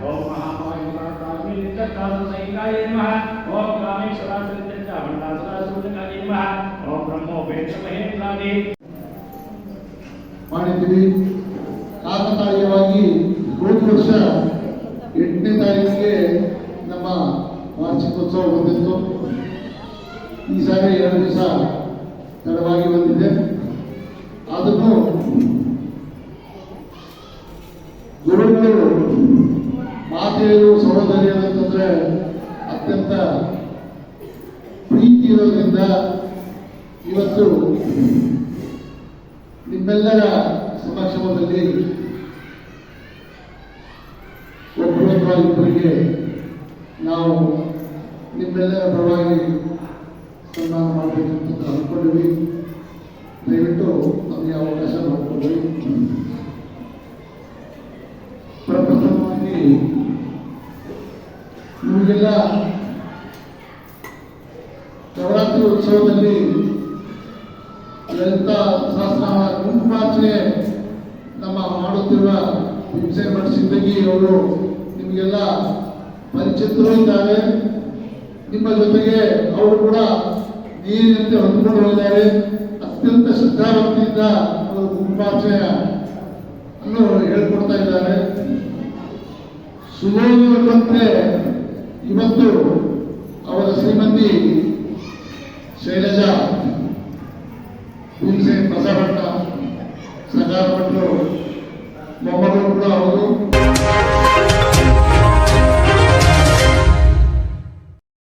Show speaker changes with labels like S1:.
S1: ओम सिद्धतासुसैकाय नमः ओम कामेश्वरासुरञ्च भण्डासुरासुरकाय नमः ओम ब्रह्मोपेतमहेन्द्रादि
S2: ಮಾಡಿದ್ದೀವಿ. ಕಾಕತಾಳೀಯವಾಗಿ ಹೋದ ವರ್ಷ 8ನೇ ತಾರೀಕಿಗೆ ನಮ್ಮ ವಾರ್ಷಿಕೋತ್ಸವ ಬಂದಿತ್ತು. ಈ ಸಾರಿ 2 ದಿವಸ ತಡವಾಗಿ ಬಂದಿದೆ. ಅದನ್ನು ಗುರುಗಳು ಮಾತೆಯರು ಸಹೋದರಿಯರಂತಂದ್ರೆ ಅತ್ಯಂತ ಪ್ರೀತಿ ಇರೋದ್ರಿಂದ ಇವತ್ತು ನಿಮ್ಮೆಲ್ಲರ ಸಮಕ್ಷಮದಲ್ಲಿ ಒಬ್ಬರು ಅಥವಾ ಇಬ್ಬರಿಗೆ ನಾವು ನಿಮ್ಮೆಲ್ಲರ ಪರವಾಗಿ ಸನ್ಮಾನ ಮಾಡಬೇಕಂತ ಅಂದ್ಕೊಂಡಿದ್ವಿ. ದಯವಿಟ್ಟು ನಮಗೆ ಅವಕಾಶ ಮಾಡಿಕೊಡ್ರಿ. ಪ್ರಪ್ರಥಮವಾಗಿ ನಿಮಗೆಲ್ಲ ನವರಾತ್ರಿ ಉತ್ಸವದಲ್ಲಿ ಲಲಿತಾ ಸಹಸ್ರನಾಮ ಕುಂಕುಮಾರ್ಚನೆ ನಮ್ಮ ಮಾಡುತ್ತಿರುವ ಹಿಂಸೆ ಮಠ ಸಿದ್ದಗಿ ಅವರು ನಿಮಗೆಲ್ಲ ಪರಿಚಿತರು ಇದ್ದಾರೆ. ನಿಮ್ಮ ಜೊತೆಗೆ ಅವರು ಕೂಡ ನೀರಿನಂತೆ ಹೊಂದಿಕೊಂಡು ಹೋಗಿದ್ದಾರೆ. ಅತ್ಯಂತ ಶ್ರದ್ಧಾಭಕ್ತಿಯಿಂದ ಅವರು ಕುಂಕುಮಾರ್ಚನೆ ಅನ್ನು ಹೇಳ್ಕೊಡ್ತಾ ಇದ್ದಾರೆ. ಸುಯೋಗವಂತೆ ಇವತ್ತು ಅವರ ಶ್ರೀಮತಿ ಶೈಲಜಾ